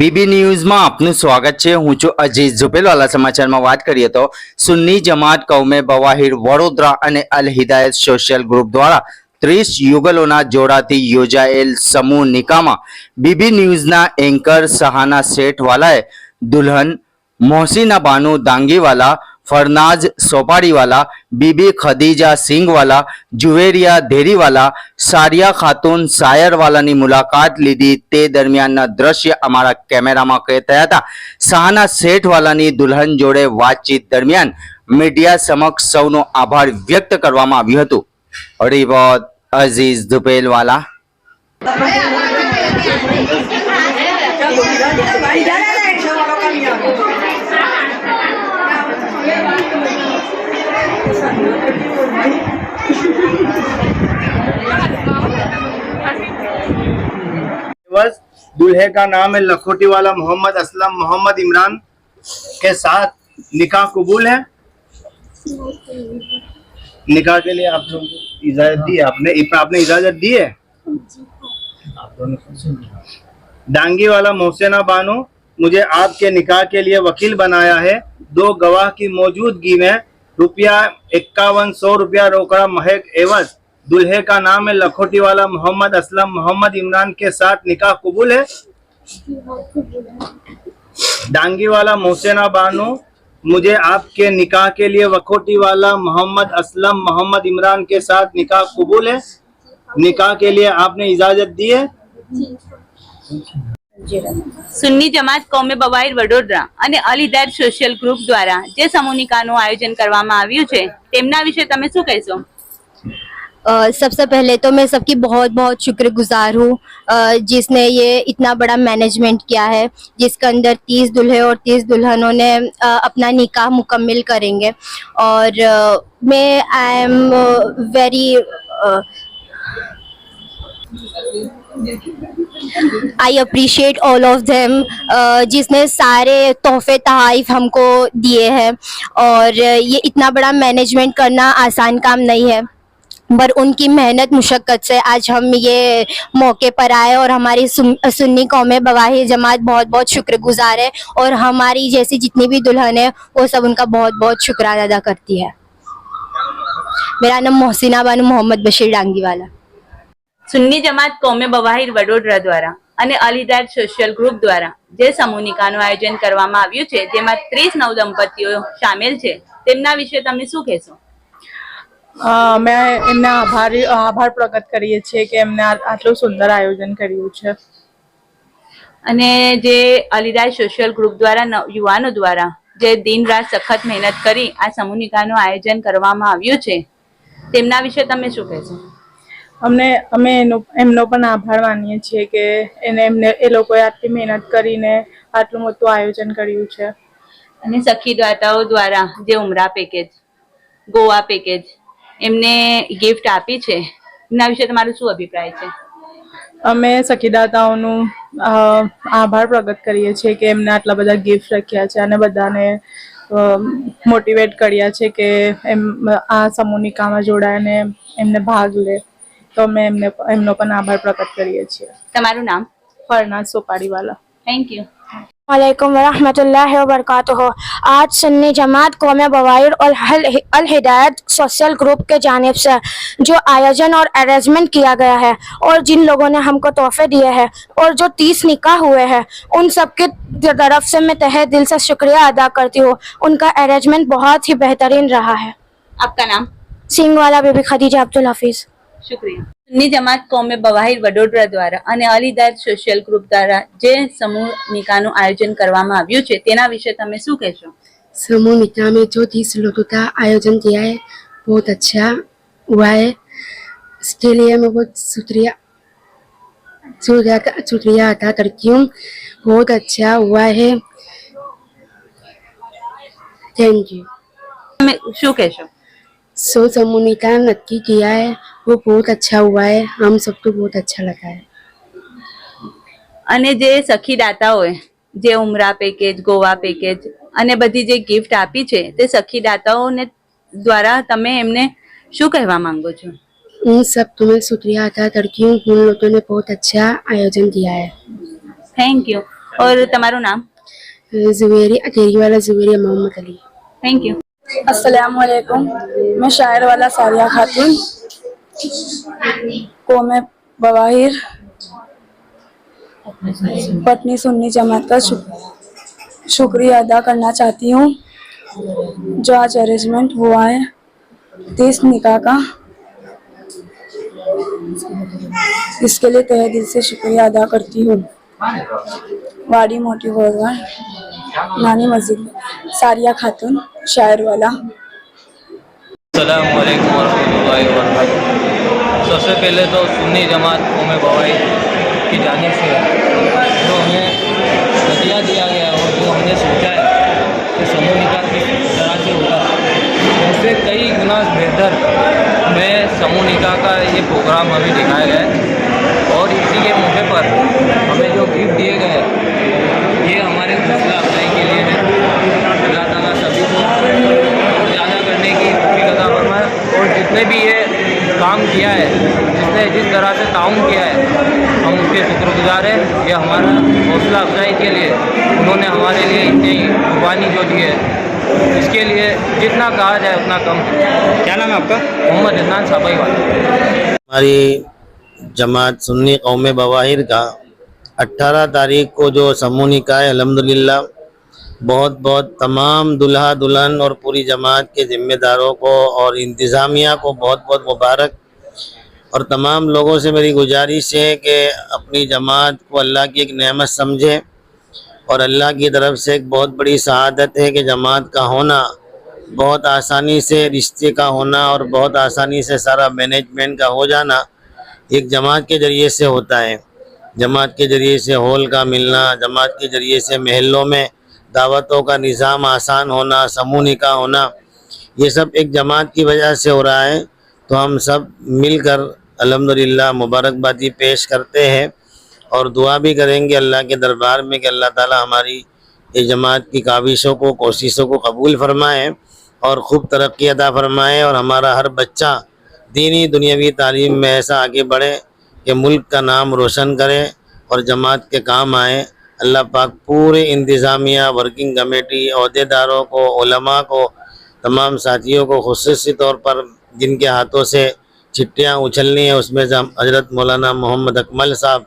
BB ન્યૂઝમાં આપનું સ્વાગત છે। હું છું અજીઝ ઝુપેલવાલા। સમાચારમાં વાત કરીએ તો સુન્ની જમાત કૌમે બવાહિર વડોદરા અને અલ હિદાયત સોશિયલ ગ્રુપ દ્વારા 30 યુગલોના જોડાથી યોજાયેલ સમૂહ નિકાહમાં બીબી ન્યૂઝના એન્કર સહાના શેઠવાલાએ દુલ્હન મોહસિના બાનુ દાંગીવાલા, फरनाज सोपाड़ीवाला, बीबी खदीजा सिंघवाला, जुवेरिया धेरीवाला, सारिया खातून सायरवालानी मुलाकात लीधी। ते दरमियानना दृश्य अमारा कैमरामां कैद थया हता। सहाना सेठवालानी दुल्हन जोड़े वातचीत दरमियान मीडिया समक्ष सौनो आभार व्यक्त करवामां आव्युं हतुं। रिपोर्ट अजीज धुपेलवाला। दूल्हे का नाम है लखोटी वाला मोहम्मद असलम मोहम्मद इमरान के साथ निकाह कबूल है। निकाह के लिए आप लोगों को इजाजत दी है? आपने इजाजत दी है? डांगी वाला मोहसिना बानो, मुझे आपके निकाह के लिए वकील बनाया है। 2 गवाह की मौजूदगी में ₹5100 रोकड़ा महक एवज। दूल्हे का नाम है लखोटी वाला मोहम्मद असलम मोहम्मद इमरान के साथ निकाह कबूल है। डांगी वाला मोहसिना बानो, मुझे आपके निकाह के लिए लखोटी वाला मोहम्मद असलम मोहम्मद इमरान के साथ निकाह कबूल है। निकाह के लिए आपने इजाजत दी है? સુન્ની જમાત કૌમે બવાહિર વડોદરા અને અલ હિદાયત સોશિયલ ગ્રુપ દ્વારા જે સમૂહ નિકાહનું આયોજન કરવામાં આવ્યું છે તેમના વિશે તમે શું કહેશો? सबसे पहले तो मैं सबकी बहुत बहुत शुक्रगुजार हूँ जिसने ये इतना बड़ा मैनेजमेंट किया है, जिसके अंदर 30 दुल्हे और 30 दुल्हनों ने अपना निकाह मुकम्मल करेंगे। और मैं I am very I appreciate all of them जिसने सारे तोहफे तहाइफ हमको दिए हैं। और ये इतना बड़ा मैनेजमेंट करना आसान काम नहीं है, पर उनकी मेहनत मुशक्क़त से आज हम ये मौके पर आए। और हमारी सुन्नी कौमे बवाहिर जमात बहुत बहुत शुक्रगुजार है और हमारी जैसी जितनी भी दुल्हन है वो सब उनका बहुत बहुत शुक्राना अदा करती है। मेरा नाम मोहसिना बानू मोहम्मद बशीर डांगीवाला। સુન્ની જમાત કૌમે બવાહિર વડોદરા દ્વારા અને અલ હિદાયત સોશિયલ ગ્રુપ દ્વારા જે સમૂહ નિકાહનું આયોજન કરવામાં આવ્યું છે જેમાં 30 નવદંપતિઓ સામેલ છે તેમના વિશે તમે શું કહેશો? मैं एमने आभार प्रकट करीए छे कि एमने आटलू सुंदर आयोजन कर्યું છે। અને જે અલ હિદાયત સોશિયલ ગ્રુપ દ્વારા યુવાનો દ્વારા જે દિન રાત સખત મહેનત કરી આ સમૂહ નિકાહનું આયોજન કરવામાં આવ્યું છે તેમના વિશે તમે શું કહેશો? અમે એમનો પણ આભાર માનીએ છીએ કે એ લોકોએ આટલી મહેનત કરીને આટલું મોટું આયોજન કર્યું છે। અને સખી દાતાઓ દ્વારા જે ઉમરા પેકેજ, ગોવા પેકેજ એમને ગિફ્ટ આપી છે એના વિશે તમારું શું અભિપ્રાય છે? અમે સખીદાતાઓનું આભાર પ્રગટ કરીએ છીએ કે એમને આટલા બધા ગિફ્ટ રાખ્યા છે અને બધાને મોટિવેટ કર્યા છે કે આ સમૂહ નિકાહમાં જોડાય અને એમને ભાગ લે। તો અમે એમનો પણ આભાર પ્રકટ કરીએ છીએ। તમારું નામ? ફરનાજ સોપાડીવાલા। Thank you. वालेकुम वरहमतुल्लाहि वबरकातुहू। आज सुन्नी जमात कौमे बवाहिर और अल हिदायत सोशल ग्रुप के जानिब से जो आयोजन और अरेंजमेंट किया गया है और जिन लोगों ने हमको तोहफे दिए हैं और जो 30 निकाह हुए हैं उन सब की तरफ से मैं तहे दिल से शुक्रिया अदा करती हूँ। उनका अरेंजमेंट बहुत ही बेहतरीन रहा है। आपका नाम? सिंह वाला बीबी खदीजा अब्दुल हफीज। शुक्रिया। સુન્ની જમાત કૌમે બવાહિર વડોદરા દ્વારા અને અલ હિદાયત સોશિયલ ગ્રુપ દ્વારા જે સમૂહ નિકાહનું આયોજન કરવામાં આવ્યું છે તેના વિશે તમે શું કહેશો? समूह निकाह में जो 30 लोगों का आयोजन किया है बहुत अच्छा हुआ है। इसके लिए मैं बहुत शुक्रिया अदा करती हूँ। बहुत अच्छा हुआ है। Thank you. તમે શું કહેશો? समूह निकाह नक्की किया है वो बहुत अच्छा हुआ है। हम सबको बहुत अच्छा लगा है। અને જે સખી દાતાઓએ જે ઉમરા પેકેજ, ગોવા પેકેજ અને બધી જે ગિફ્ટ આપી છે તે સખી દાતાઓને દ્વારા તમે એમને શું કહેવા માંગો છો? उन सब तुम्हें शुक्रिया अदा करती हूँ। उन लोगों ने बहुत अच्छा आयोजन किया है। Thank you. और તમારું નામ? जुबेरी अकेरी वाला जुबेरी मोहम्मद अली। Thank you. अस्सलाम वालेकुम। मैं शायर वाला सारिया खातून कौम बवाहिर पटनी सुन्नी जमात का शुक्रिया अदा करना चाहती हूँ जो आज अरेंजमेंट हुआ है 30 निकाह का। इसके लिए तहे दिल से शुक्रिया अदा करती हूँ। वाड़ी मोटी बोलवार नानी मस्जिद सारिया खातून शायर वाला। अस्सलाम वालेकुम वरहमतुल्लाहि वबरकातुहू। सबसे पहले तो सुन्नी जमात कौम बवाहिर की जानिब से जो हमें हदिया दिया गया और जो हमने सोचा है कि समूह निकाह किस तरह से होगा उससे कई गुना बेहतर में समूह निकाह का ये प्रोग्राम हमें दिखाया गया है। और इसी के मौके पर हमें जो गिफ्ट दिए गए ये हमारे हौसला अफजाई के लिए है। अल्लाह ताला सभी को ज़्यादा करने की तौफीक अता फरमाए और जितने भी ये काम किया है जिसने जिस तरह से ताउन किया है हम उसके शुक्रगुजार हैं। ये हमारा हौसला अफजाई के लिए उन्होंने हमारे लिए इतनी कुर्बानी जो दी है इसके लिए जितना कहा जाए उतना कम है। क्या नाम है आपका? मोहम्मद इदनान साबाई वाला। हमारी जमात सुन्नी कौम बवाहिर का 18 तारीख को जो समूह निकाह है अल्हम्दुलिल्लाह बहुत बहुत तमाम दुल्हा दुल्हन और पूरी जमात के ज़िम्मेदारों को और इंतज़ामिया को बहुत बहुत मुबारक। और तमाम लोगों से मेरी गुजारिश है कि अपनी जमात को अल्लाह की एक नेमत समझें और अल्लाह की तरफ से एक बहुत बड़ी शहादत है कि जमात का होना बहुत आसानी से रिश्ते का होना और बहुत आसानी से सारा मैनेजमेंट का हो जाना एक जमात के ज़रिए से होता है। जमात के ज़रिए से हॉल का मिलना, जमात के ज़रिए से महलों में दावतों का निज़ाम आसान होना, समूह निकाह होना, ये सब एक जमात की वजह से हो रहा है। तो हम सब मिलकर अल्हम्दुलिल्लाह मुबारकबादी पेश करते हैं और दुआ भी करेंगे अल्लाह के दरबार में कि अल्लाह ताला हमारी ये जमात की काविशों को कोशिशों को कबूल फरमाए और ख़ूब तरक्की अता फरमाए और हमारा हर बच्चा दीनी दुनियावी तालीम में ऐसा आगे बढ़े कि मुल्क का नाम रोशन करे और जमात के काम आए। अल्लाह पाक पूरे इंतज़ामिया, वर्किंग कमेटी, अहदेदारों को, उलमा को, तमाम साथियों को खुसूसी तौर पर जिनके हाथों से चिट्ठियाँ उछलनी है उसमें से हज़रत मौलाना मोहम्मद अकमल साहब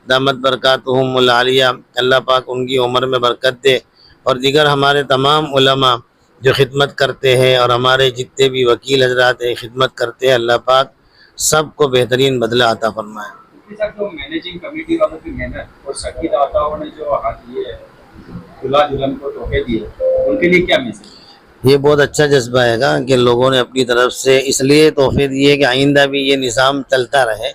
दामत बरकातुहुमुल आलिया, अल्लाह पाक उनकी उम्र में बरकत दे और दीगर हमारे तमाम उलमा जो खिदमत करते हैं और हमारे जितने भी वकील हजरात खिदमत करते हैं अल्लाह पाक सबको बेहतरीन बदला अता फरमाए। जो मैनेजिंग कमेटी वालों की मेहनत और सखी दाताओं ने जो हाथ दिए दुल्हा दुल्हन को तोहफे दिए उनके लिए क्या मैसेज? ये बहुत अच्छा जज्बा हैगा कि लोगों ने अपनी तरफ से इसलिए तोहफे दिए कि आइंदा भी ये निज़ाम चलता रहे।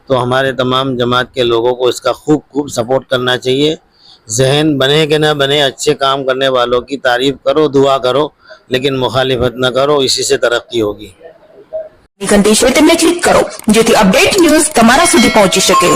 तो हमारे तमाम जमात के लोगों को इसका खूब सपोर्ट करना चाहिए। जहन बने कि ना बने, अच्छे काम करने वालों की तारीफ़ करो, दुआ करो, लेकिन मुखालिफत न करो, इसी से तरक्की होगी। ઘંટી છે તેમને ક્લિક કરો જેથી અપડેટ ન્યૂઝ તમારા સુધી પહોંચી શકે।